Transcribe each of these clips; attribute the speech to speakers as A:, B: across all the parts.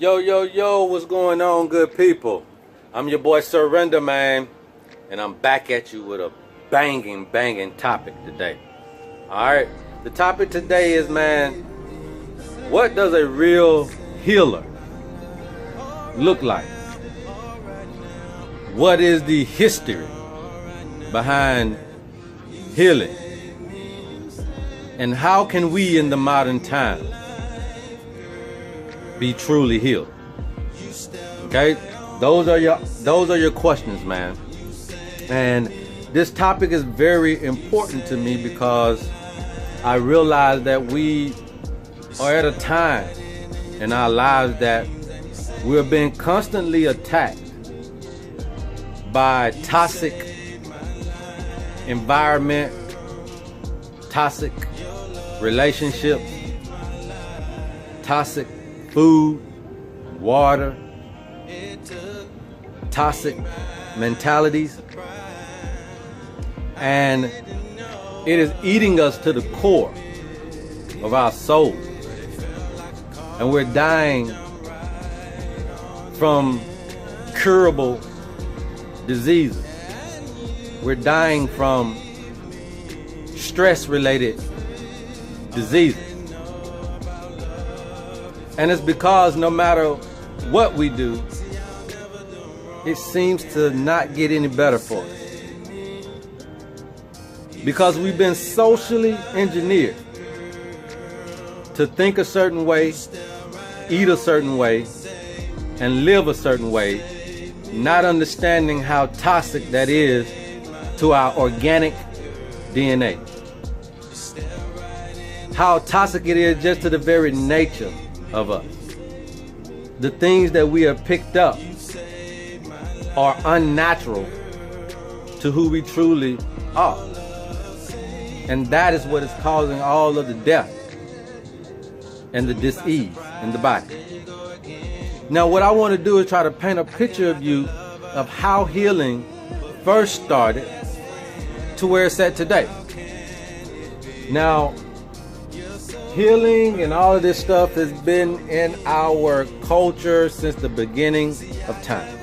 A: Yo, yo, yo, what's going on, good people? I'm your boy Surrender Man, and I'm back at you with a banging topic today. Alright, the topic today is, man, what does a real healer look like? What is the history behind healing? And how can we in the modern time be truly healed? Okay, those are your questions, man. And this topic is very important to me because I realize that we are at a time in our lives that we're being constantly attacked by toxic environment, toxic relationships, toxic food, water, toxic mentalities, and it is eating us to the core of our soul, and we're dying from curable diseases. We're dying from stress-related diseases. And it's because no matter what we do, it seems to not get any better for us. Because we've been socially engineered to think a certain way, eat a certain way, and live a certain way, not understanding how toxic that is to our organic DNA. How toxic it is just to the very nature of us. The things that we have picked up are unnatural to who we truly are. And that is what is causing all of the death and the dis-ease in the body. Now, what I want to do is try to paint a picture of you of how healing first started to where it's at today. Now, healing and all of this stuff has been in our culture since the beginning of time.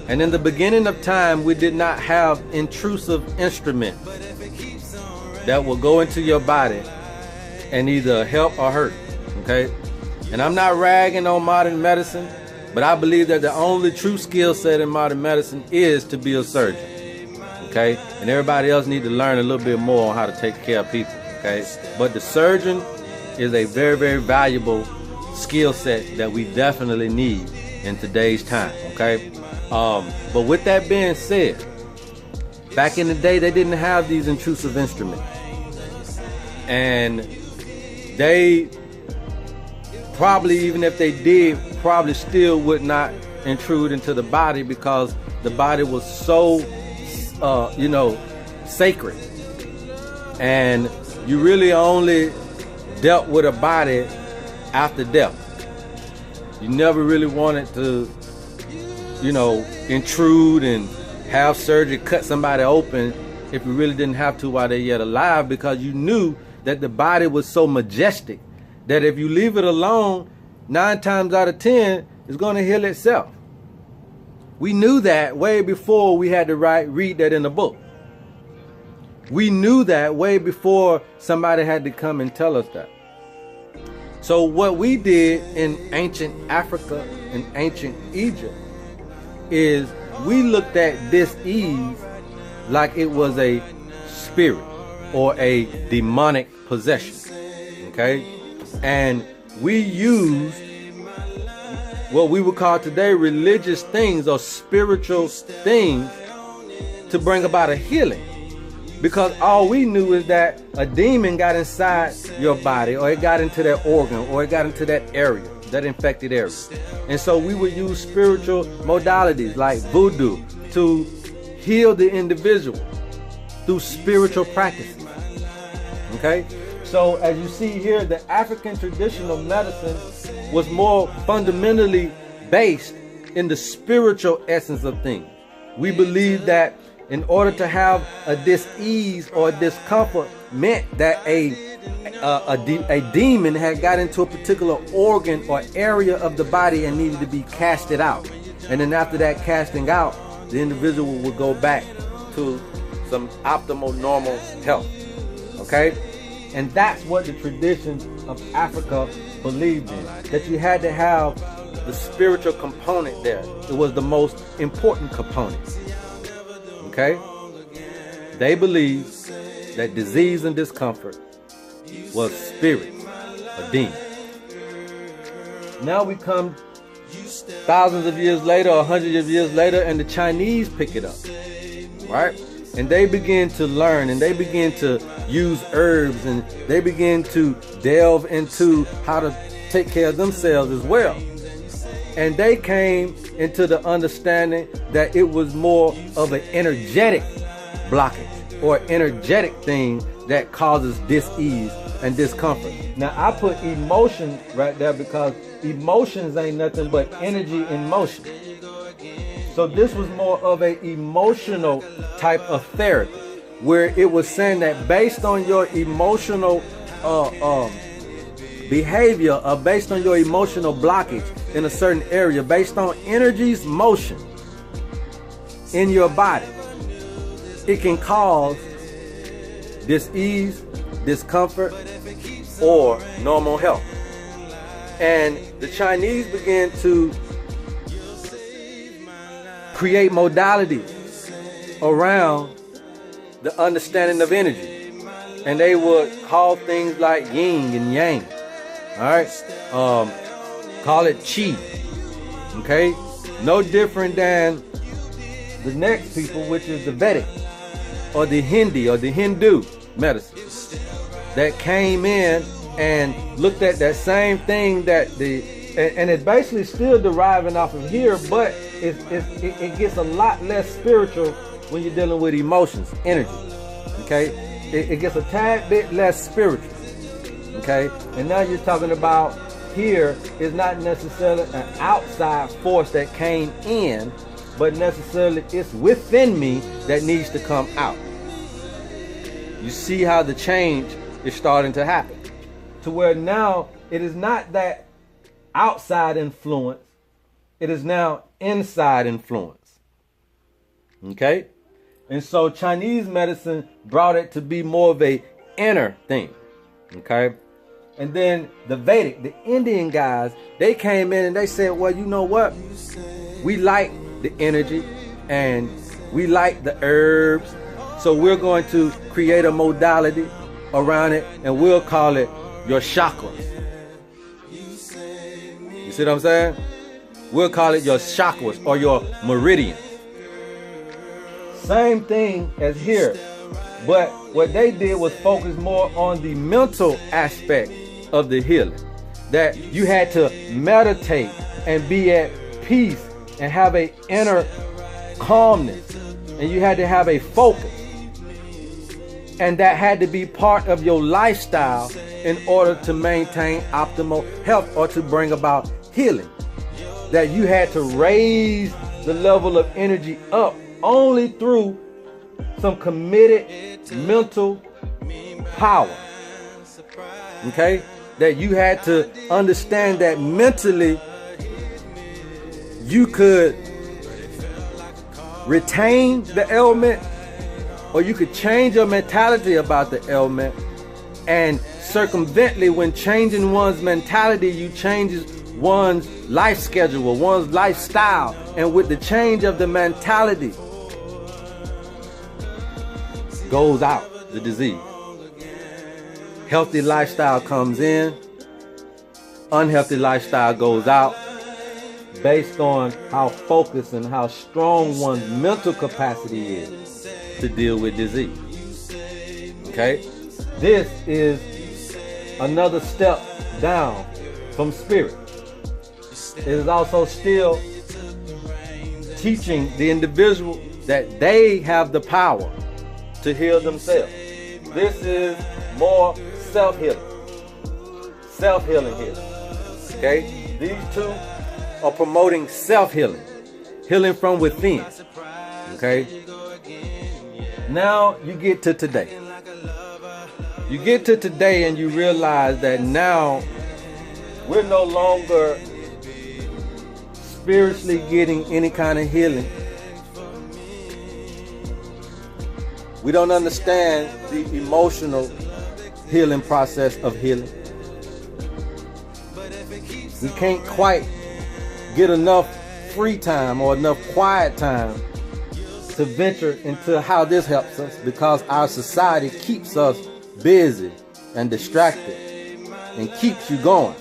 A: And in the beginning of time, we did not have intrusive instruments that will go into your body and either help or hurt, okay? And I'm not ragging on modern medicine, but I believe that the only true skill set in modern medicine is to be a surgeon, okay? And everybody else needs to learn a little bit more on how to take care of people, okay? But the surgeon is a very valuable skill set that we definitely need in today's time, okay? But with that being said, back in the day, they didn't have these intrusive instruments. And they probably, even if they did, probably still would not intrude into the body because the body was so, sacred. And you really only dealt with a body after death. You never really wanted to, intrude and have surgery, cut somebody open if you really didn't have to while they're yet alive, because you knew that the body was so majestic that if you leave it alone, 9 times out of 10, it's going to heal itself. We knew that way before we had to read that in the book. We knew that way before somebody had to come and tell us that. So what we did in ancient Africa and ancient Egypt is we looked at dis-ease like it was a spirit or a demonic possession, okay? And we used what we would call today religious things or spiritual things to bring about a healing. Because all we knew is that a demon got inside your body, or it got into that organ, or it got into that area, that infected area. And so we would use spiritual modalities like voodoo to heal the individual through spiritual practices. Okay? So as you see here, the African traditional medicine was more fundamentally based in the spiritual essence of things. We believe that in order to have a dis-ease or a discomfort meant that a a demon had got into a particular organ or area of the body and needed to be casted out. And then after that casting out, the individual would go back to some optimal normal health. Okay? And that's what the traditions of Africa believed in. That you had to have the spiritual component there. It was the most important component. Okay? They believed that disease and discomfort was spirit, a demon. Now we come thousands of years later or hundreds of years later, and the Chinese pick it up, right? And they begin to learn, and they begin to use herbs, and they begin to delve into how to take care of themselves as well. And they came into the understanding that it was more of an energetic blockage or energetic thing that causes dis-ease and discomfort. Now I put emotion right there because emotions ain't nothing but energy in motion. So this was more of an emotional type of therapy, where it was saying that based on your emotional behavior, or based on your emotional blockage in a certain area, based on energy's motion in your body, it can cause dis-ease, discomfort, or normal health. And the Chinese began to create modalities around the understanding of energy. And they would call things like yin and yang. Alright? Call it chi. Okay? No different than the next people, which is the Vedic or the Hindi or the Hindu medicine that came in and looked at that same thing that and it's basically still deriving off of here, but it gets a lot less spiritual when you're dealing with emotions, energy. Okay? It gets a tad bit less spiritual. Okay? And now you're talking about here is not necessarily an outside force that came in, but necessarily it's within me that needs to come out. You see how the change is starting to happen, to where now it is not that outside influence, it is now inside influence. Okay? And so Chinese medicine brought it to be more of a inner thing. Okay? And then the Vedic, the Indian guys, they came in and they said, well, you know what? We like the energy and we like the herbs. So we're going to create a modality around it and we'll call it your chakras. You see what I'm saying? We'll call it your chakras or your meridians. Same thing as here. But what they did was focus more on the mental aspect of the healing. That you had to meditate and be at peace and have an inner calmness. And you had to have a focus. And that had to be part of your lifestyle in order to maintain optimal health or to bring about healing. That you had to raise the level of energy up only through some committed mental power. Okay? That you had to understand that mentally you could retain the ailment, or you could change your mentality about the ailment, and circumvently, when changing one's mentality, you changes one's life schedule, one's lifestyle, and with the change of the mentality goes out the disease. Healthy lifestyle comes in, unhealthy lifestyle goes out, based on how focused and how strong one's mental capacity is to deal with disease. Okay? This is another step down from spirit. It is also still teaching the individual that they have the power to heal themselves. This is more self-healing. Self-healing here. Okay? These two are promoting self-healing. Healing from within. Okay? Now you get to today. You get to today and you realize that now we're no longer spiritually getting any kind of healing. We don't understand the emotional healing process of healing. We can't quite get enough free time or enough quiet time to venture into how this helps us, because our society keeps us busy and distracted and keeps you going.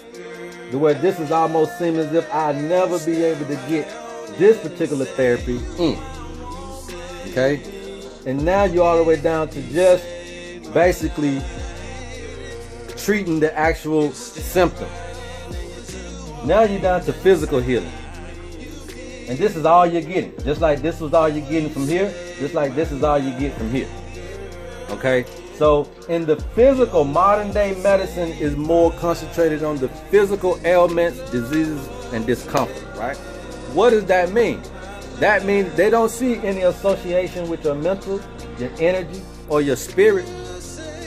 A: The way this is almost seeming as if I'll never be able to get this particular therapy in. Okay? And now you're all the way down to just basically treating the actual symptom. Now you're down to physical healing. And this is all you're getting. Just like this was all you're getting from here, just like this is all you get from here. Okay? So in the physical, modern day medicine is more concentrated on the physical ailments, diseases, and discomfort, right? What does that mean? That means they don't see any association with your mental, your energy, or your spirit.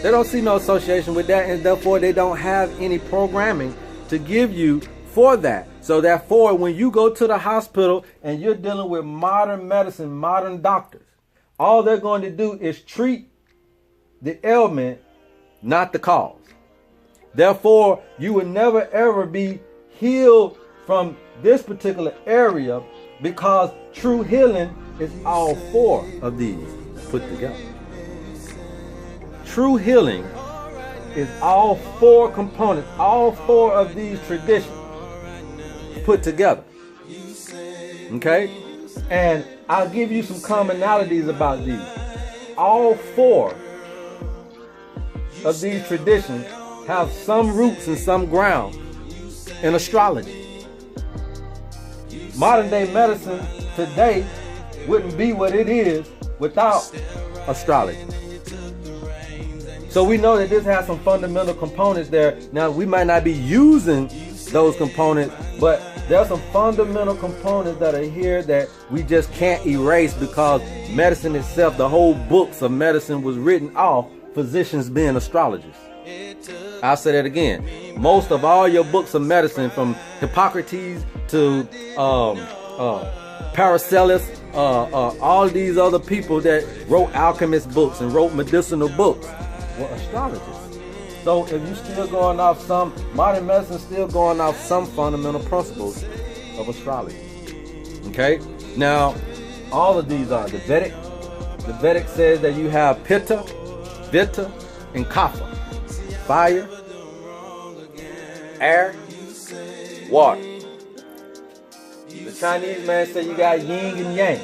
A: They don't see no association with that, and therefore they don't have any programming to give you for that. So therefore, when you go to the hospital and you're dealing with modern medicine, modern doctors, all they're going to do is treat the ailment, not the cause. Therefore, you will never ever be healed from this particular area, because true healing is all four of these put together. True healing is all four components, all four of these traditions put together. Okay? And I'll give you some commonalities about these. All four of these traditions have some roots and some ground in astrology. Modern day medicine today wouldn't be what it is without astrology. So we know that this has some fundamental components there. Now, we might not be using those components, but there's some fundamental components that are here that we just can't erase, because medicine itself, the whole books of medicine was written off physicians being astrologers. I'll say that again. Most of all your books of medicine, from Hippocrates to Paracelsus, all these other people that wrote alchemist books and wrote medicinal books, were astrologers. So if you're still going off some, modern medicine still going off some fundamental principles of astrology. Okay? Now, all of these are the Vedic. The Vedic says that you have Pitta, Vata, and Kapha. Fire, air, water. The Chinese man said you got yin and yang,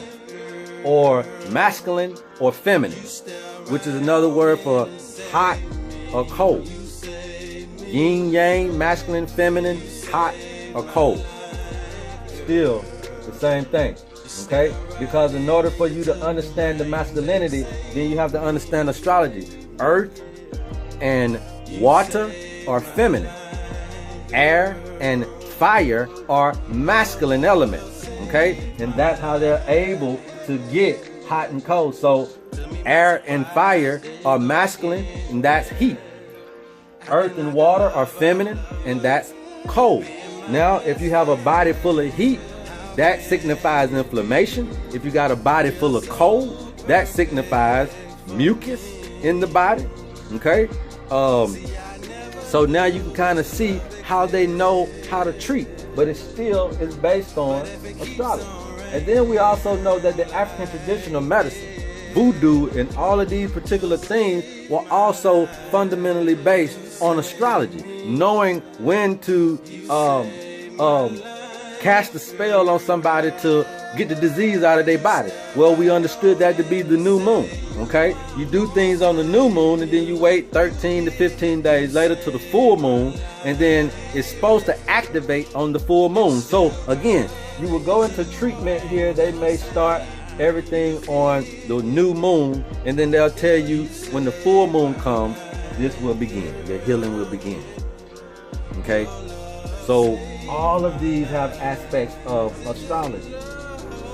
A: or masculine or feminine, which is another word for hot or cold. Yin, yang, masculine, feminine, hot or cold. Still the same thing, okay? Because in order for you to understand the masculinity, then you have to understand astrology. Earth and water are feminine. Air and fire are masculine elements, okay? And that's how they're able to get hot and cold. So air and fire are masculine, and that's heat. Earth and water are feminine, and that's cold. Now, if you have a body full of heat, that signifies inflammation. If you got a body full of cold, that signifies mucus in the body, okay? So now you can kind of see how they know how to treat, but it still is based on astrology. And then we also know that the African traditional medicine, voodoo, and all of these particular things were also fundamentally based on astrology, knowing when to cast a spell on somebody to get the disease out of their body. Well, we understood that to be the new moon, okay? You do things on the new moon, and then you wait 13 to 15 days later to the full moon, and then it's supposed to activate on the full moon. So again, you will go into treatment here. They may start everything on the new moon, and then they'll tell you when the full moon comes, this will begin. Your healing will begin. Okay? So all of these have aspects of astrology.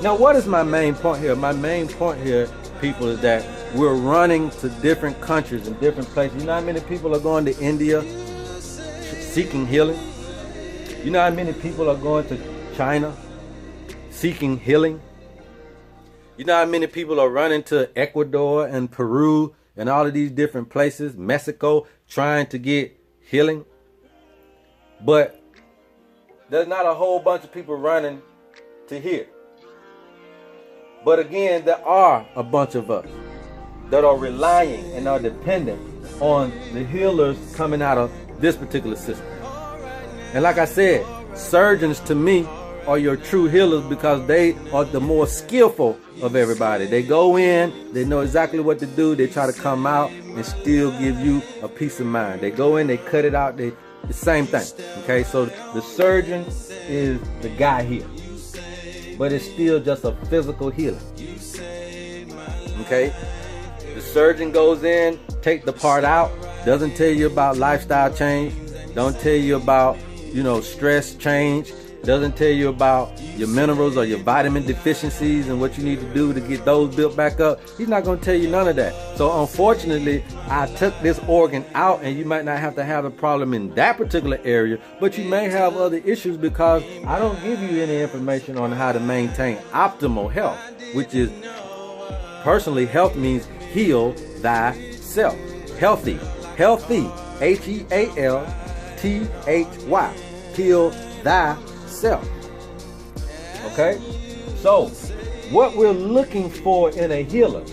A: Now, what is my main point here? My main point here, people, is that we're running to different countries and different places. You know how many people are going to India seeking healing? You know how many people are going to China seeking healing? You know how many people are running to Ecuador and Peru and all of these different places, Mexico, trying to get healing? But there's not a whole bunch of people running to here. But again, there are a bunch of us that are relying and are dependent on the healers coming out of this particular system. And like I said, surgeons to me are your true healers because they are the more skillful of everybody. They go in, they know exactly what to do, they try to come out and still give you a peace of mind. They go in, they cut it out, the same thing. Okay, so the surgeon is the guy here, but it's still just a physical healing. Okay, the surgeon goes in, take the part out, doesn't tell you about lifestyle change, don't tell you about, stress change, doesn't tell you about your minerals or your vitamin deficiencies and what you need to do to get those built back up. He's not going to tell you none of that. So unfortunately, I took this organ out, and you might not have to have a problem in that particular area, but you may have other issues because I don't give you any information on how to maintain optimal health, which is, personally, health means heal thyself. Healthy, H-E-A-L-T-H-Y, heal thyself. Okay, so what we're looking for in a healer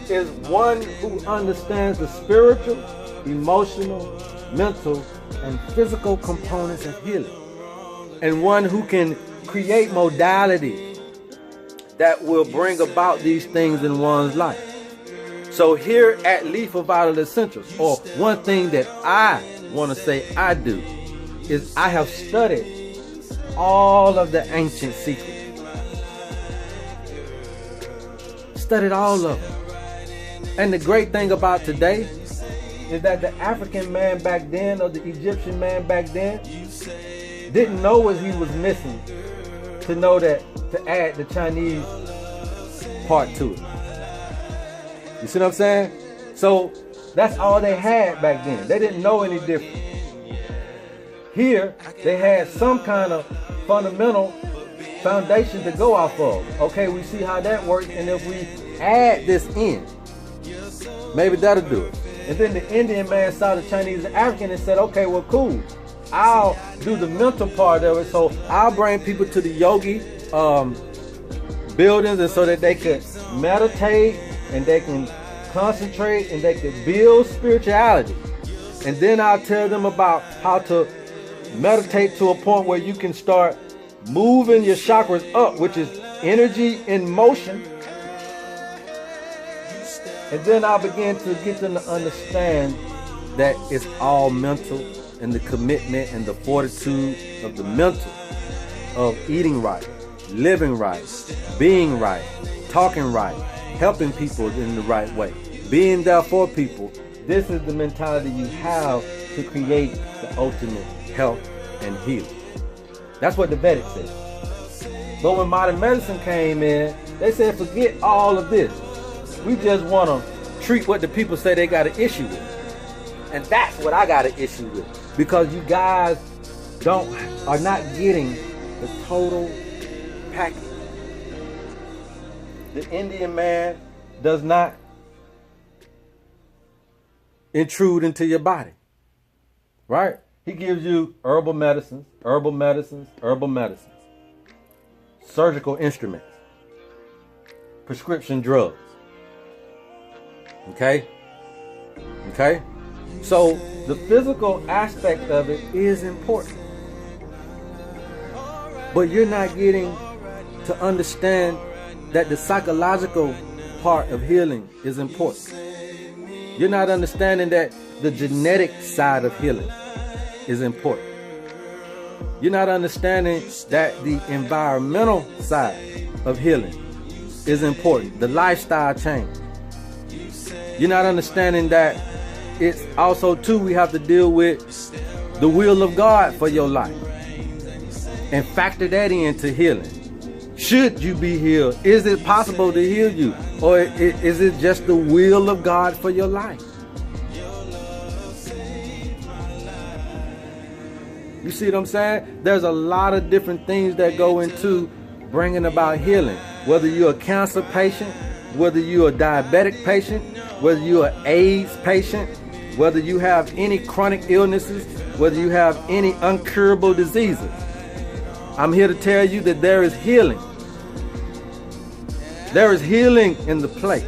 A: is one who understands the spiritual, emotional, mental, and physical components of healing, and one who can create modalities that will bring about these things in one's life. So here at Leafofvitalessentials, or one thing that I want to say I do, is I have studied all of the ancient secrets. Studied all of them. And the great thing about today is that the African man back then, or the Egyptian man back then, didn't know what he was missing to know that to add the Chinese part to it. You see what I'm saying? So that's all they had back then. They didn't know any different. Here, they had some kind of fundamental foundation to go off of. Okay, we see how that works, and if we add this in, maybe that'll do it. And then the Indian man saw the Chinese and African and said, okay, well, cool. I'll do the mental part of it, so I'll bring people to the yogi buildings, and so that they could meditate, and they can concentrate, and they can build spirituality. And then I'll tell them about how to meditate to a point where you can start moving your chakras up, which is energy in motion. And then I'll begin to get them to understand that it's all mental, and the commitment and the fortitude of the mental, of eating right, living right, being right, talking right, helping people in the right way, being there for people. This is the mentality you have to create the ultimate health and healing. That's what the Vedic says. But when modern medicine came in, they said, forget all of this. We just want to treat what the people say they got an issue with. And that's what I got an issue with. Because you guys are not getting the total package. The Indian man does not intrude into your body, right? He gives you herbal medicines, surgical instruments, prescription drugs. Okay? So the physical aspect of it is important. But you're not getting to understand that the psychological part of healing is important. You're not understanding that the genetic side of healing is important. You're not understanding that the environmental side of healing is important. The lifestyle change. You're not understanding that it's also too, we have to deal with the will of God for your life and factor that into healing. Should you be healed? Is it possible to heal you? Or is it just the will of God for your life? You see what I'm saying? There's a lot of different things that go into bringing about healing. Whether you're a cancer patient, whether you're a diabetic patient, whether you're an AIDS patient, whether you have any chronic illnesses, whether you have any incurable diseases. I'm here to tell you that there is healing. There is healing in the place.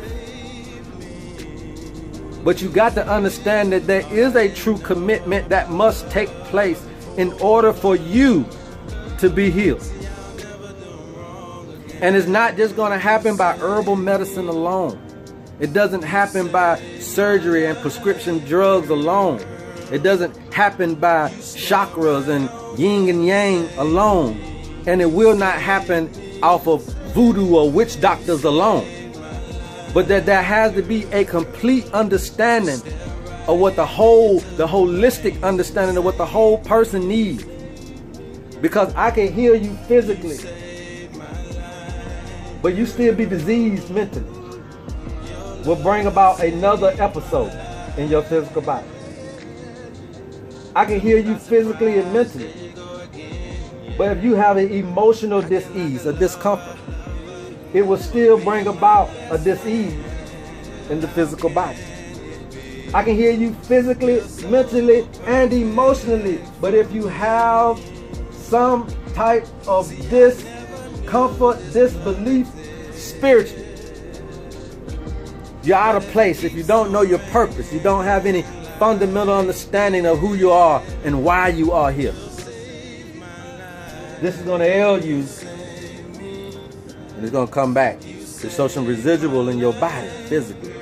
A: But you got to understand that there is a true commitment that must take place in order for you to be healed. And it's not just going to happen by herbal medicine alone. It doesn't happen by surgery and prescription drugs alone. It doesn't happen by chakras and yin and yang alone. And it will not happen off of voodoo or witch doctors alone. But that there has to be a complete understanding of what the holistic understanding of what the whole person needs. Because I can heal you physically, but you still be diseased mentally. Will bring about another episode in your physical body. I can heal you physically and mentally, but if you have an emotional dis-ease, a discomfort, it will still bring about a dis-ease in the physical body. I can heal you physically, mentally, and emotionally, but if you have some type of discomfort, disbelief spiritually, you're out of place. If you don't know your purpose, you don't have any fundamental understanding of who you are and why you are here. This is going to ail you, and it's going to come back to show some residual in your body physically.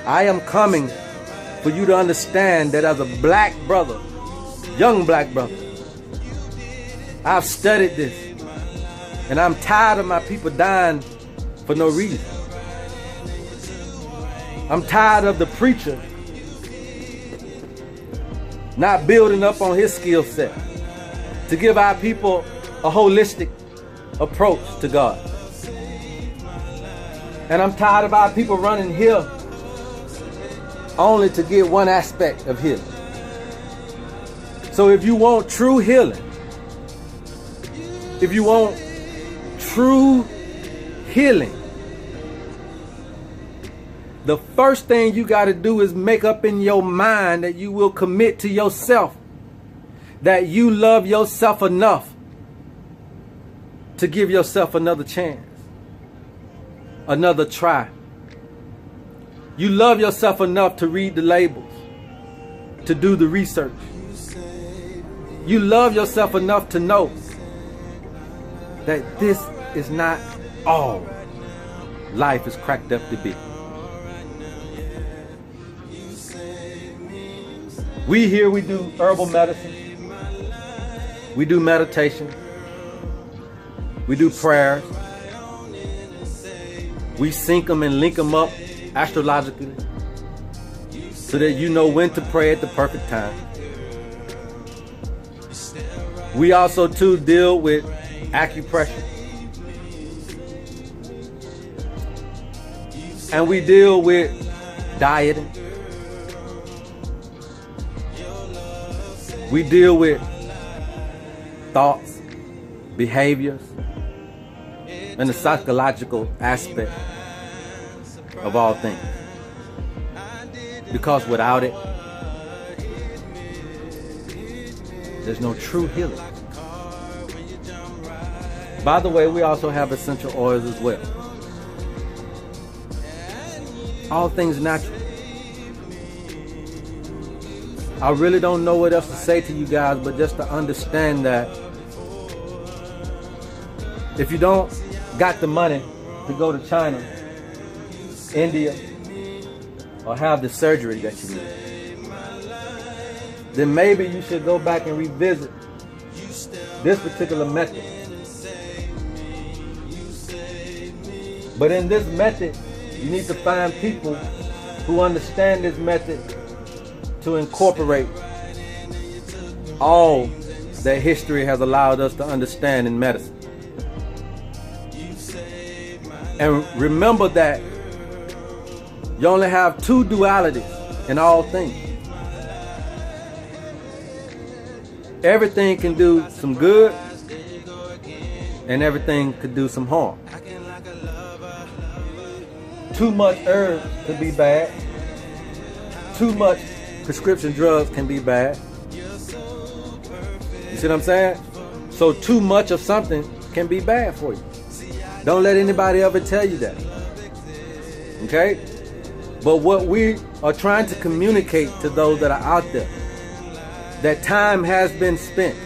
A: I am coming for you to understand that as a black brother, young black brother, I've studied this, and I'm tired of my people dying for no reason. I'm tired of the preacher not building up on his skill set to give our people a holistic approach to God. And I'm tired of our people running here only to get one aspect of healing. So if you want true healing, if you want true healing, the first thing you got to do is make up in your mind that you will commit to yourself, that you love yourself enough to give yourself another chance, another try. You love yourself enough to read the labels, to do the research. You love yourself enough to know that this is not all life is cracked up to be. We do herbal medicine. We do meditation. We do prayers. We sync them and link them up astrologically so that you know when to pray at the perfect time. We also too deal with acupressure. And we deal with dieting. We deal with thoughts, behaviors, and the psychological aspect of all things. Because without it, there's no true healing. By the way, we also have essential oils as well. All things natural. I really don't know what else to say to you guys, but just to understand that if you don't got the money to go to China, India, or have the surgery that you need, then maybe you should go back and revisit this particular method. But in this method, you need to find people who understand this method to incorporate all that history has allowed us to understand in medicine. And remember that you only have two dualities in all things. Everything can do some good, and everything could do some harm. Too much herbs could be bad. Too much prescription drugs can be bad. You see what I'm saying? So too much of something can be bad for you. Don't let anybody ever tell you that. Okay? But what we are trying to communicate to those that are out there, that time has been spent.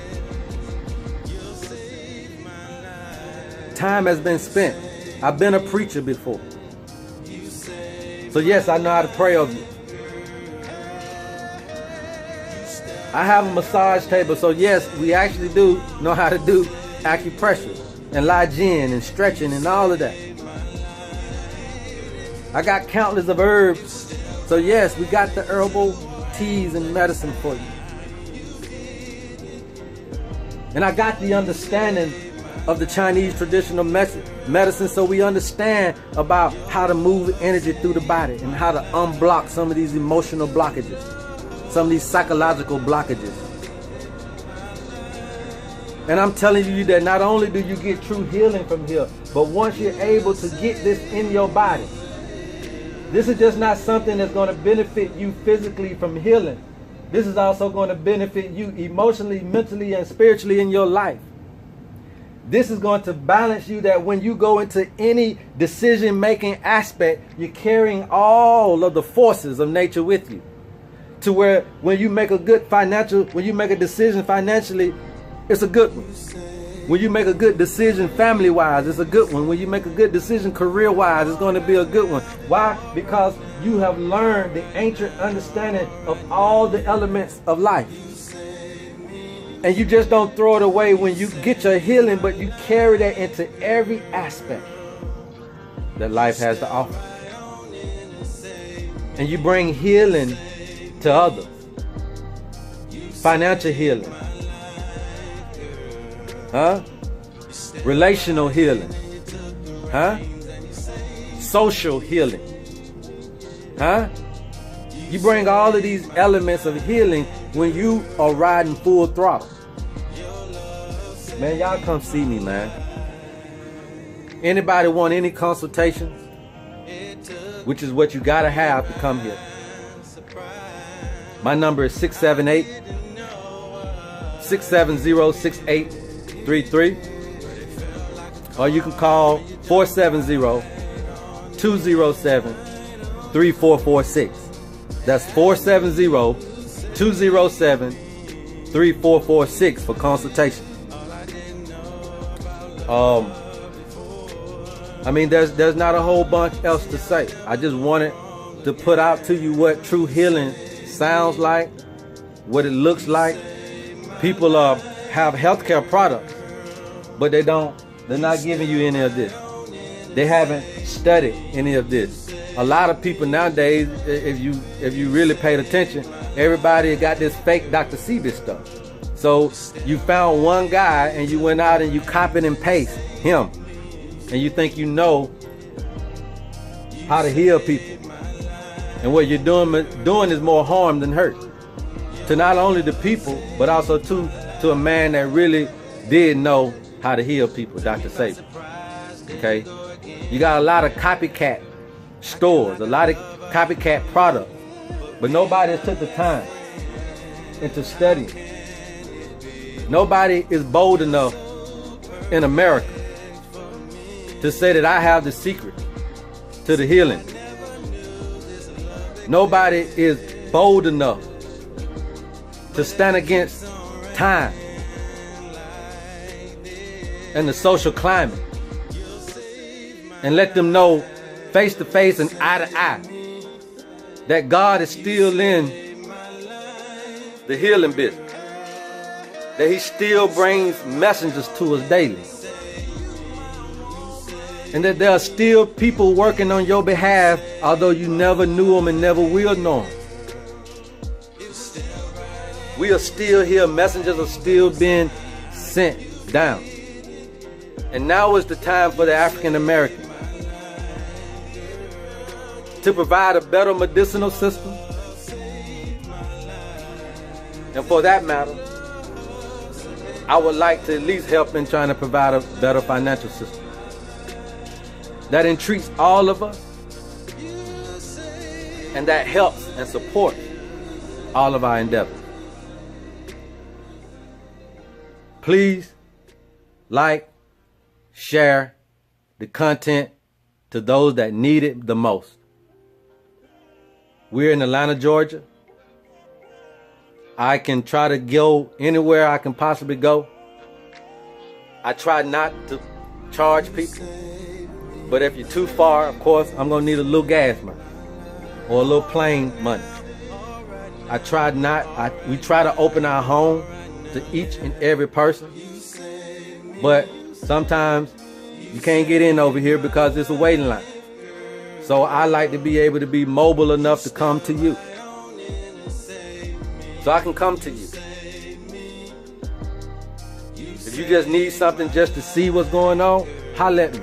A: Time has been spent. I've been a preacher before. So yes, I know how to pray over you. I have a massage table, so yes, we actually do know how to do acupressure and Lijin and stretching and all of that. I got countless of herbs, so yes, we got the herbal teas and medicine for you. And I got the understanding of the Chinese traditional medicine, so we understand about how to move energy through the body and how to unblock some of these emotional blockages, some of these psychological blockages. And I'm telling you that not only do you get true healing from here, but once you're able to get this in your body, this is just not something that's going to benefit you physically from healing. This is also going to benefit you emotionally, mentally, and spiritually in your life. This is going to balance you, that when you go into any decision-making aspect, you're carrying all of the forces of nature with you. To where when you make a when you make a decision financially, it's a good one. When you make a good decision family-wise, it's a good one. When you make a good decision career-wise, it's going to be a good one. Why? Because you have learned the ancient understanding of all the elements of life. And you just don't throw it away when you get your healing, but you carry that into every aspect that life has to offer. And you bring healing to others. Financial healing. Huh? Relational healing. Huh? Social healing. Huh? You bring all of these elements of healing when you are riding full throttle. Man, y'all come see me, man. Anybody want any consultation? Which is what you gotta have to come here. My number is 678-670-6833. Or you can call 470-207-3446. That's 470-207-3446 for consultation. I mean, there's not a whole bunch else to say. I just wanted to put out to you what true healing sounds like, what it looks like. People have healthcare products, but they're not giving you any of this. They haven't studied any of this. A lot of people nowadays, if you really paid attention, everybody got this fake Dr. Sebi stuff. So you found one guy and you went out and you copied and paste him, and you think you know how to heal people. And what you're doing is more harm than hurt to not only the people, but also to a man that really did know how to heal people, Dr. Sebi. Okay, you got a lot of copycat stores, a lot of copycat products, but nobody has took the time into studying. Nobody is bold enough in America to say that I have the secret to the healing. Nobody is bold enough to stand against time and the social climate and let them know face to face and eye to eye that God is still in the healing business, that He still brings messengers to us daily, and that there are still people working on your behalf, although you never knew them and never will know them. We are still here. Messengers are still being sent down. And now is the time for the African American to provide a better medicinal system. And for that matter, I would like to at least help in trying to provide a better financial system that entreats all of us and that helps and supports all of our endeavors. Please like, share the content to those that need it the most. We're in Atlanta, Georgia. I can try to go anywhere I can possibly go. I try not to charge people. But if you're too far, of course, I'm going to need a little gas money or a little plane money. We try to open our home to each and every person. But sometimes you can't get in over here because it's a waiting line. So I like to be able to be mobile enough to come to you. So I can come to you. If you just need something just to see what's going on, holler at me.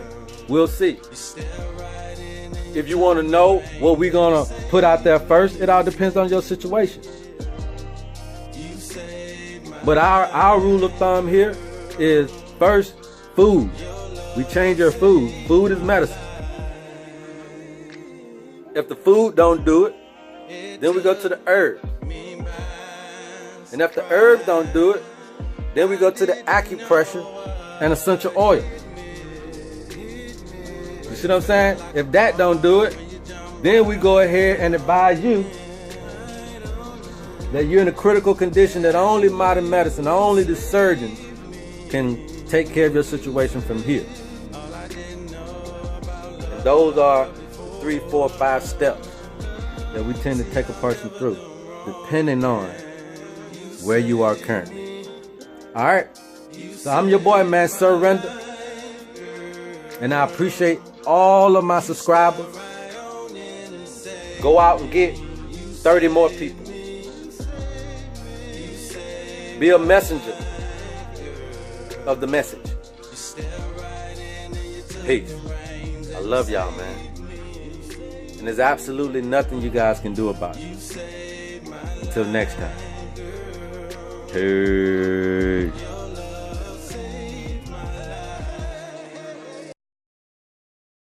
A: We'll see. If you want to know what we're going to put out there first, it all depends on your situation. But our rule of thumb here is first, food. We change your food. Food is medicine. If the food don't do it, then we go to the herbs. And if the herbs don't do it, then we go to the acupressure and essential oils. You see what I'm saying? If that don't do it, then we go ahead and advise you that you're in a critical condition that only modern medicine, only the surgeons can take care of your situation from here. And those are 3, 4, 5 steps that we tend to take a person through, depending on where you are currently. Alright, so I'm your boy, man, Surrender. And I appreciate all of my subscribers. Go out and get 30 more people. Be a messenger of the message. Peace. I love y'all, man. And there's absolutely nothing you guys can do about it. Until next time. Peace.